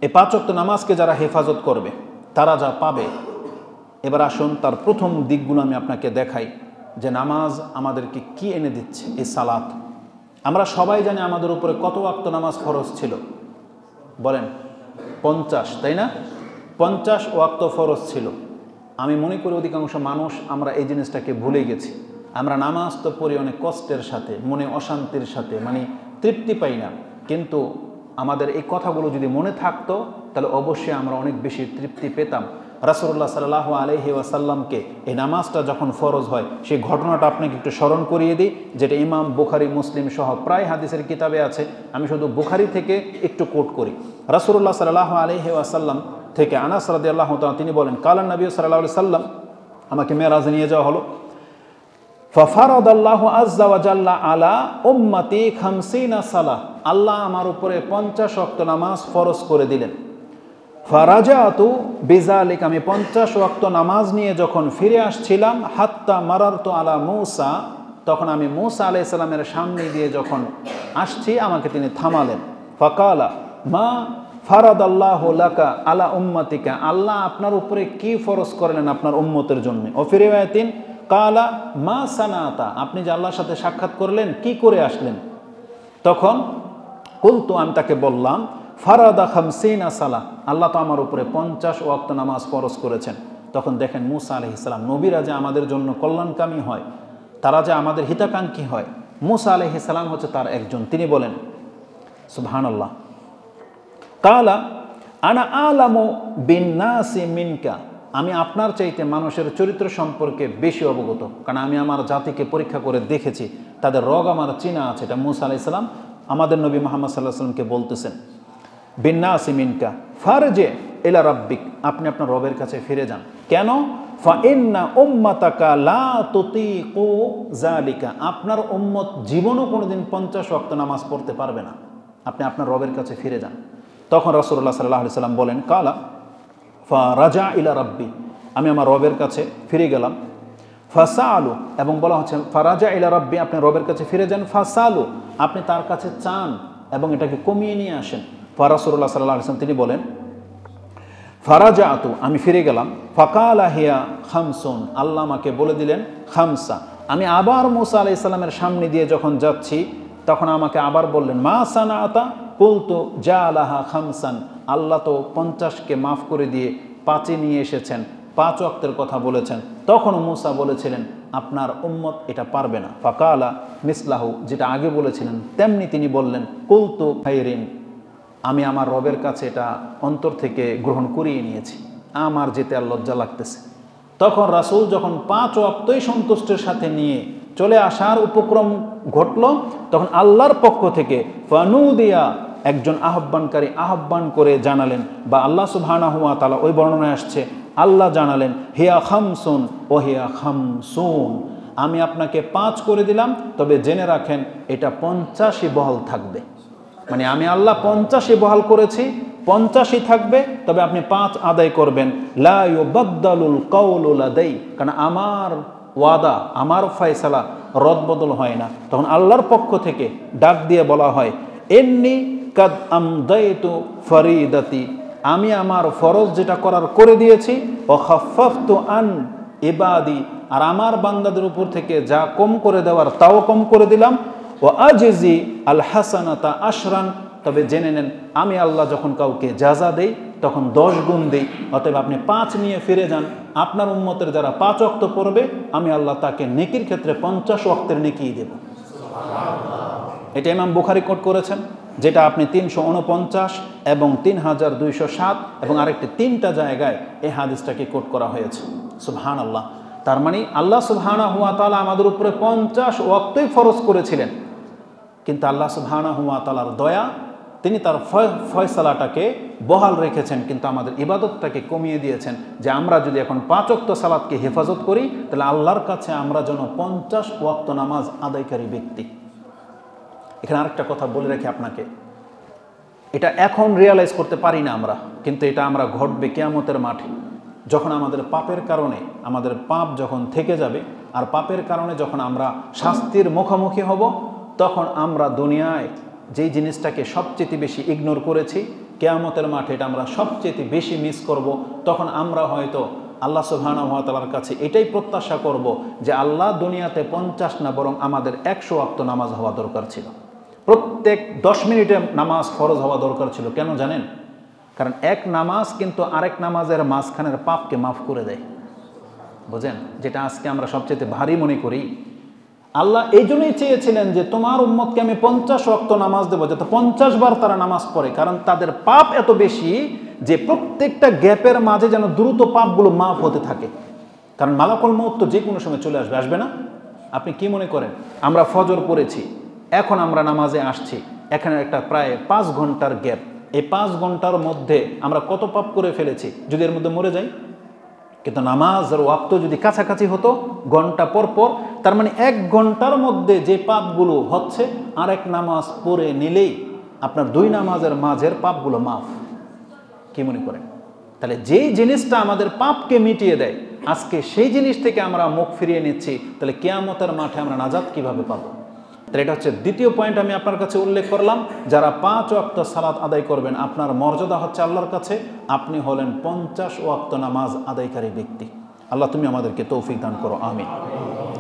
এই 5 ওয়াক্ত নামাজকে যারা হেফাজত করবে তারা যা পাবে, এবার আসুন তার প্রথম দিকগুলো আমি আপনাকে দেখাই যে নামাজ আমাদেরকে কি এনে দিচ্ছে। এই সালাত, আমরা সবাই জানি আমাদের উপরে কত ওয়াক্ত নামাজ ফরজ ছিল, বলেন 50, তাই না? 50 ওয়াক্ত ফরজ ছিল। আমি মনে করি অধিকাংশ মানুষ আমরা এই জিনিসটাকে ভুলে গেছি। আমরা নামাজ তো পড়ি অনেক কষ্টের সাথে, মনে অশান্তির সাথে, মানে তৃপ্তি পাই না। কিন্তু আমাদের এই কথাগুলো যদি মনে থাকতো তাহলে অবশ্যই আমরা অনেক বেশি তৃপ্তি পেতাম। রাসূলুল্লাহ সাল্লাল্লাহু আলাইহি ওয়াসাল্লামকে এই নামাজটা যখন ফরজ হয় সেই ঘটনাটা আপনাকে একটু স্মরণ করিয়ে দিই, যেটা ইমাম বুখারী, মুসলিম সহ প্রায় হাদিসের কিতাবে আছে। আমি শুধু বুখারী থেকে একটু কোট করি। রাসূলুল্লাহ সাল্লাল্লাহু আলাইহি ওয়াসাল্লাম থেকে আনাস রাদিয়াল্লাহু তাআলা তিনি বলেন, কালান নবী সাল্লাল্লাহু আলাইহি সাল্লাম, আমাকে মেরাজে নিয়ে যাওয়া হলো। ফাফারাদাল্লাহু আযজা ওয়া জাল্লা আলা উম্মতি 50 সালাহ, আল্লাহ আমার উপরে 50 ওয়াক্ত নামাজ ফরজ করে দিলেন। ফারাজাতু বিযালিক, আমি 50 ওয়াক্ত নামাজ নিয়ে যখন ফিরে আসছিলাম, হাত্তা মারারতু আলা মূসা, তখন আমি মূসা আলাইহিস সালামের সামনে দিয়ে যখন আসছি আমাকে তিনি থামালেন। ফাকালা মা ফারাদাল্লাহু লাকা আলা উম্মাতিকা, আল্লাহ আপনার উপরে কি ফরজ করলেন আপনার উম্মতের জন্য। ও ফি রিওয়ায়াতিন কালা মা সানাতা, আপনি যে আল্লাহর সাথে সাক্ষাৎ করলেন কি করে আসলেন। তখন কুলতু, আমি তাকে বললাম, ফারাদা 50 সালাহ, আল্লাহ তো আমার উপরে 50 ওয়াক্ত নামাজ ফরজ করেছেন। তখন দেখেন মূসা আলাইহিস সালাম, নবীরা যে আমাদের জন্য কল্যাণকামী হয়, তারা যে আমাদের হিতাকাঙ্ক্ষী হয়, মূসা আলাইহিস সালাম হচ্ছে তার একজন। তিনি বলেন সুবহানাল্লাহ, কালা আনা আলামু বিন্নাসি মিনকা, আমি আপনার চাইতে মানুষের চরিত্র সম্পর্কে বেশি অবগত, কারণ আমি আমার জাতিকে পরীক্ষা করে দেখেছি, তাদের রগ আমার চিনা আছে। এটা মূসা আলাইহিস সালাম আমাদের নবী মুহাম্মদ সাল্লাল্লাহু আলাইহি ওয়াসাল্লামকে বলতেছেন। বিন্নাসি মিনকা ফারজে ইলা রাব্বিক, আপনি আপনার রবের কাছে ফিরে যান। কেন? ফা ইন্না উম্মাতাকা লা তুতিকু যালিকা, আপনার উম্মত জীবনও কোনোদিন 50 ওয়াক্ত নামাজ পড়তে পারবে না, আপনি আপনার রবের কাছে ফিরে যান। তখন রাসূলুল্লাহ সাল্লাল্লাহু আলাইহি সাল্লাম বলেন, কালা ফা রাজা ইলা রাব্বি, আমি আমার রবের কাছে ফিরে গেলাম। ফাসালু, এবং বলা হচ্ছে ফারাজা ইলা রাব্বি, আপনি রবের কাছে ফিরে যান। ফাসালু, আপনি তার কাছে চান এবং এটাকে কমিয়ে নিয়ে আসেন। রাসূলুল্লাহ সাল্লাল্লাহু আলাইহি ওয়াসাল্লাম তিনি বলেন, ফারাজাতু, আমি ফিরে গেলাম। ফাকালা হিয়া খামসুন, আল্লাহ আমাকে বলে দিলেন খামসা। আমি আবার মূসা আলাইহিস সালামের সামনে দিয়ে যখন যাচ্ছি তখন আমাকে আবার বললেন মা সানাআতা, কুলতু জালাহা খামসান, আল্লাহ তো 50কে মাফ করে দিয়ে 5-এ নিয়ে এসেছেন, 5 ওয়াক্তের কথা বলেছেন। তখন মূসা বলেছিলেন আপনার উম্মত এটা পারবে না। ফাকালা মিসলাহু, যেটা আগে বলেছিলেন তেমনি তিনি বললেন, কুলতু খাইরিন, আমি আমার রবের কাছে এটা অন্তর থেকে গ্রহণ করিয়ে নিয়েছি, আমার যেতে আর লজ্জা লাগতেছে। তখন রাসূল যখন 5 ওয়াক্তই সন্তুষ্টের সাথে নিয়ে চলে আসার উপক্রম ঘটল, তখন আল্লাহর পক্ষ থেকে ফানুদিয়া, একজন আহ্বানকারী আহ্বান করে জানালেন, বা আল্লাহ সুবহানাহু ওয়া তাআলা, ওই বর্ণনায় আসছে আল্লাহ জানালেন, হিয়া খামসুন ও হিয়া খামসুন, আমি আপনাকে 5 করে দিলাম, তবে জেনে রাখেন এটা 50ই বহাল থাকবে। মানে আমি আল্লাহ 50ই বহাল করেছি, 50ই থাকবে, তবে আপনি 5 আদায় করবেন। লা ইউবাদদালুল কাউলু লাদাই, কারণ আমার ওয়াদা, আমার ফয়সালা রদবদল হয় না। তখন আল্লাহর পক্ষ থেকে ডাক দিয়ে বলা হয়, ইন্নী কাদ আমদাইতু ফরিদাতি, আমি আমার ফরজ যেটা করার করে দিয়েছি। ও খাফফতু আন ইবাদি, আর আমার বান্দাদের উপর থেকে যা কম করে দেওয়ার তাও কম করে দিলাম। ও আজিজি আল হাসানাতা আশরান, তবে জেনে নেন আমি আল্লাহ যখন কাউকে জাযা দেই তখন 10 গুণ দেই। অতএব আপনি 5 নিয়ে ফিরে যান, আপনার উম্মতের যারা 5 ওয়াক্ত পড়বে আমি আল্লাহ তাকে নেকির ক্ষেত্রে 50 ওয়াক্তের নেকি দেব। এটা ইমাম বুখারী কোট করেছেন, যেটা আপনি 349 এবং 3207 এবং আরেকটি 3টা জায়গায় এই হাদিসটাকে কোট করা হয়েছে। সুবহানাল্লাহ। তার মানে আল্লাহ সুবহানাহু ওয়া তাআলা আমাদের উপরে 50 ওয়াক্তই ফরজ করেছিলেন, কিন্তু আল্লাহ সুবহানাহু ওয়া তাআলার দয়া, তিনি তার ফয়সালাটাকে বহাল রেখেছেন, কিন্তু আমাদের ইবাদতটাকে কমিয়ে দিয়েছেন, যে আমরা যদি এখন 5 ওয়াক্ত সালাতকে হেফাজত করি তাহলে আল্লাহর কাছে আমরা যেন 50 ওয়াক্ত নামাজ আদায়কারী ব্যক্তি। এখানে আরেকটা কথা বলে রাখি আপনাকে, এটা এখন রিয়ালাইজ করতে পারি না আমরা, কিন্তু এটা আমরা ঘটবে কিয়ামতের মাঠে, যখন আমাদের পাপের কারণে, আমাদের পাপ যখন থেকে যাবে, আর পাপের কারণে যখন আমরা শাস্তির মুখোমুখি হব, তখন আমরা দুনিয়ায় যেই জিনিসটাকে সবচেয়ে বেশি ইগনোর করেছি কিয়ামতের মাঠে এটা আমরা সবচেয়ে বেশি মিস করব। তখন আমরা হয়তো আল্লাহ সুবহানাহু ওয়া তাআলার কাছে এটাই প্রত্যাশা করব যে আল্লাহ, দুনিয়াতে 50 না বরং আমাদের 100 ওয়াক্ত নামাজ হওয়া দরকার ছিল, প্রত্যেক 10 মিনিটে নামাজ ফরজ হওয়া দরকার ছিল। কেন জানেন? কারণ এক নামাজ কিন্তু আরেক নামাজের মাঝখানের পাপকে মাফ করে দেয়। বুঝেন? যেটা আজকে আমরা সবচেয়ে ভারী মনে করি। আল্লাহ এই জন্যই চেয়েছিলেন যে তোমার উম্মতকে আমি 50 ওয়াক্ত নামাজ দেবো, যাতে 50 বার তারা নামাজ পড়ে, কারণ তাদের পাপ এত বেশি যে প্রত্যেকটা গ্যাপের মাঝে যেন দ্রুত পাপগুলো মাফ হতে থাকে। কারণ মালাকুল মউত তো যে কোনো সময় চলে আসবে, আসবে না? আপনি কি মনে করেন? আমরা ফজর পড়েছি, এখন আমরা নামাজে আসছি, এখানে একটা প্রায় 5 ঘন্টার গ্যাপ। এই 5 ঘন্টার মধ্যে আমরা কত পাপ করে ফেলেছি যদি এর মধ্যে মরে যাই। কিন্তু নামাজের ওয়াক্ত যদি কাছাকাছি হতো ঘন্টা পর পর, তার মানে 1 ঘন্টার মধ্যে যে পাপগুলো হচ্ছে আরেক নামাজ পড়ে নিলেই আপনার 2 নামাজের মাঝের পাপগুলো মাফ। কি মনে করেন? তাহলে যেই জিনিসটা আমাদের পাপকে মিটিয়ে দেয়, আজকে সেই জিনিস থেকে আমরা মুখ ফিরিয়ে নিচ্ছি, তাহলে কিয়ামতের মাঠে আমরা নাজাত কিভাবে পাবো? তাহলে এটা হচ্ছে দ্বিতীয় পয়েন্ট আমি আপনার কাছে উল্লেখ করলাম। যারা 5 ওয়াক্ত সালাত আদায় করবেন, আপনার মর্যাদা হচ্ছে আল্লাহর কাছে আপনি হলেন 50 ওয়াক্ত নামাজ আদায়কারী ব্যক্তি। আল্লাহ তুমি আমাদেরকে তৌফিক দান করো, আমিন।